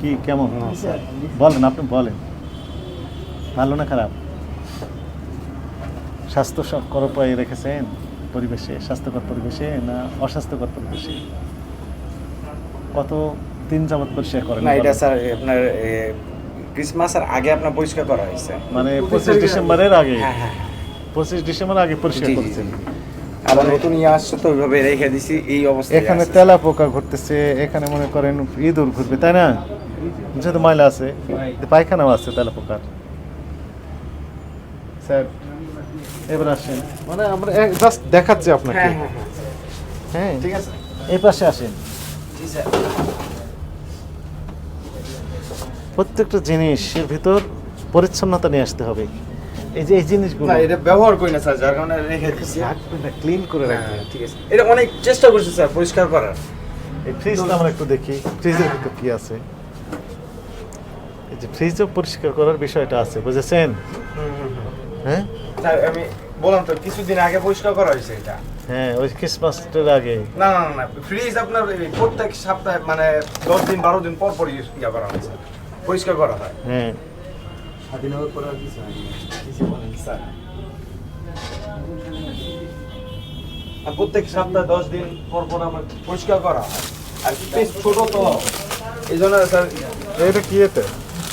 কি কেমন বলেন, আপনি বলেন, ভালো না খারাপ? স্বাস্থ্যকর উপায়ে রেখেছেন পরিবেশে, স্বাস্থ্যকর পরিবেশে না অস্বাস্থ্যকর পরিবেশে? কত দিন যাবত পরিষ্কার করেন? না এটা স্যার আপনার ক্রিসমাসের আগে আপনার পরিষ্কার করা হয়েছে। মানে 25 ডিসেম্বরের আগে? হ্যাঁ হ্যাঁ 25 ডিসেম্বর আগে পরিষ্কার জি, জি, করেছেন। আবার নতুন ইয়ে আসছে তো ওইভাবে রেখে দিছি এই অবস্থায়। এখানে তেলা পোকা ঘুরতেছে, এখানে মনে করেন ইঁদুর ঘুরবে, তাই না? যেহেতু ময়লা আছে, পায়খানাও আছে তেলা পোকার। স্যার এবার আসেন, মানে আমরা জাস্ট দেখাচ্ছি আপনাকে। হ্যাঁ হ্যাঁ হ্যাঁ হ্যাঁ ঠিক আছে এই পাশে আসেন। জি স্যার। প্রত্যেকটা জিনিসের ভিতর পরিচ্ছন্নতা নিয়ে আসতে হবে। এই যে এই জিনিসগুলো না এটা ব্যবহার করি না স্যার, যার কারণে রেখে দিছি। ক্লিন করে হ্যাঁ রাখবেন। ঠিক আছে, এটা অনেক চেষ্টা করছি স্যার পরিষ্কার করার। এই ফ্রিজটা আমরা একটু দেখি, ফ্রিজের ভিতর কি আছে। এই যে ফ্রিজও পরিষ্কার করার বিষয়টা আছে, বুঝেছেন? হ্যাঁ স্যার আমি বললাম তো কিছুদিন আগে পরিষ্কার করা হয়েছে এটা। হ্যাঁ, ওই ক্রিসমাসের আগে। না না না ফ্রিজ আপনার এই প্রত্যেক সপ্তাহে মানে 10 দিন 12 দিন পর পর ইয়া করা হয় স্যার, পরিষ্কার করা হয়। হ্যাঁ স্বাধীনতার পর আর কিছু হয়নি। কিছু বলেন স্যার। আর প্রত্যেক সপ্তাহে 10 দিন পর পর আমার পরিষ্কার করা হয়। আর স্পেস ছোট তো এই জন্য স্যার। এটা কি এতে?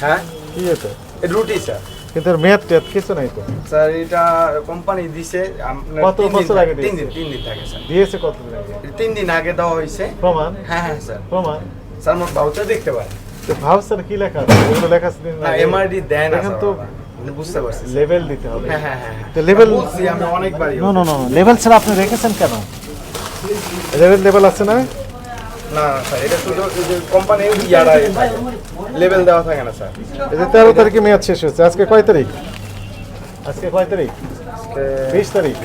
হ্যাঁ কি এতে? এটা রুটি স্যার। কিন্তু এর মেয়াদ টেয়াদ কিছু নাই তো। স্যার এটা কোম্পানি দিছে আপনার কত 3 দিন বছর আগে থাকে, 3 দিয়েছে? দিন 3 দিন থাকে স্যার। দিয়েছে কতদিন আগে? 3 দিন আগে দেওয়া হয়েছে। প্রমাণ? হ্যাঁ হ্যাঁ স্যার। প্রমাণ? স্যার আমার ভাউচার দেখতে পারেন। তো ভাউচার কি লেখা আছে? এগুলো লেখা আছে দিন না এমআরডি দেয় না এখন স্যার, তো আমি বুঝতে পারছি স্যার। লেভেল দিতে হবে। হ্যাঁ হ্যাঁ হ্যাঁ তো লেভেল বলছি আমি অনেকবারই। নো নো নো, লেভেল ছাড়া আপনি রেখেছেন কেন? লেভেল আছে না? না স্যার এটা শুধু কোম্পানি ইয়ারা লেভেল দেওয়া থাকে না স্যার। এই যে 13 তারিখে মেয়াদ শেষ হচ্ছে, আজকে কয় তারিখ? আজকে কয় তারিখ? 20 তারিখ।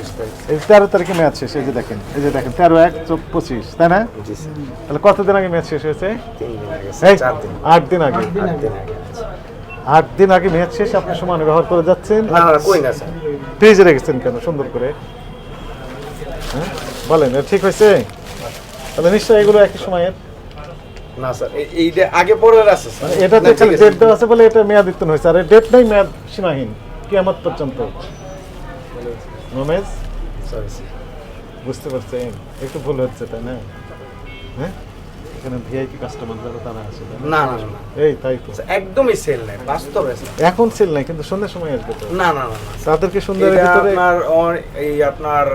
এই 13 তারিখে মেয়াদ শেষ, এই যে দেখেন, এই যে দেখেন 13/1/25, তাই না? জি স্যার। তাহলে কতদিন আগে মেয়াদ শেষ হয়েছে? 3 দিন আগে এই, স্যার, 4 দিন। 8 দিন আগে। 8 দিন আগে। 8 দিন আগে মেয়াদ শেষ, আপনি সমানে ব্যবহার করে যাচ্ছেন। না না কই না স্যার। ফ্রিজে রেখেছেন কেন সুন্দর করে? হ্যাঁ বলেন, এটা ঠিক হয়েছে? তাহলে নিশ্চয়ই এগুলো একই সময়ের। না স্যার এইটা আগে পরের আছে স্যার। মানে এটাতে খালি ডেট দেওয়া আছে বলে এটা মেয়াদিত্তন হয়েছে, আর ডেট নাই, মেয়াদ সীমাহীন কিয়ামত পর্যন্ত। নোমেজ সরি স্যার। বুঝতে পারছেন? একটু ভুল হচ্ছে, তাই না? হ্যাঁ এখানে ভিআইপি কাস্টমার যারা তারা আসে, তাই না? না না না এই তাই তো। স্যার, একদমই সেল নাই বাস্তবে স্যার। এখন সেল নাই, কিন্তু সন্ধ্যার সময় আসবে তো। না না না না তাদেরকে সন্ধ্যার এটা ভিতরে আপনার এই আপনার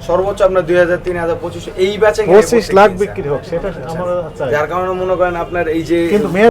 সর্বোচ্চ আপনার 2000 3000 2500 এই ব্যাচে 25 লাখ বিক্রি হোক, সেটা আমরা চাই। যার কারণে মনে করেন আপনার এই যে কিন্তু মেয়াদ